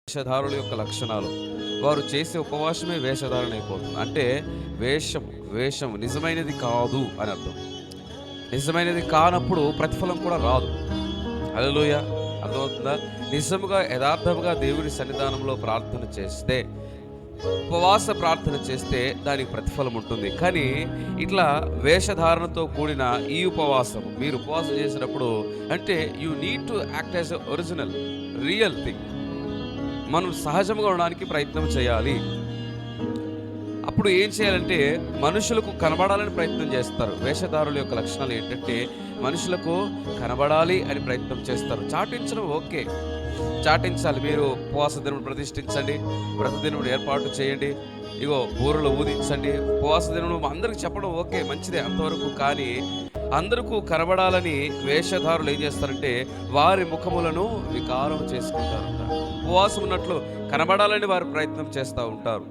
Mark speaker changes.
Speaker 1: వేషధారుల యొక్క లక్షణాలు. వారు చేసే ఉపవాసమే వేషధారణ అయిపోతుంది. అంటే వేషం నిజమైనది కాదు అని అర్థం. నిజమైనది కానప్పుడు ప్రతిఫలం కూడా రాదు. హల్లెలూయా! అర్థమవుతుందా? నిజముగా యథార్థముగా దేవుని సన్నిధానంలో ప్రార్థన చేస్తే, ఉపవాస ప్రార్థన చేస్తే దానికి ప్రతిఫలం ఉంటుంది. కానీ ఇట్లా వేషధారణతో కూడిన ఈ ఉపవాసం, మీరు ఉపవాసం చేసినప్పుడు అంటే you need to act as a original real thing. మనం సహజంగా ఉండడానికి ప్రయత్నం చేయాలి. అప్పుడు ఏం చేయాలంటే మనుషులకు కనబడాలని ప్రయత్నం చేస్తారు. వేషధారుల యొక్క లక్షణాలు ఏంటంటే మనుషులకు కనబడాలి అని ప్రయత్నం చేస్తారు. చాటించడం ఓకే, చాటించాలి. మీరు ఉపవాస దినమును ప్రతిష్ఠించండి, వ్రత దినమును ఏర్పాటు చేయండి, ఇగో బూరలు ఊదించండి, ఉపవాస దినమును అందరికి చెప్పడం ఓకే, మంచిదే అంతవరకు. కానీ అందరికీ కనబడాలని వేషధారులు ఏం చేస్తారంటే వారి ముఖములను వికారం చేసుకుంటారంట. ఉపవాసం ఉన్నట్లు కనబడాలని వారు ప్రయత్నం చేస్తూ ఉంటారు.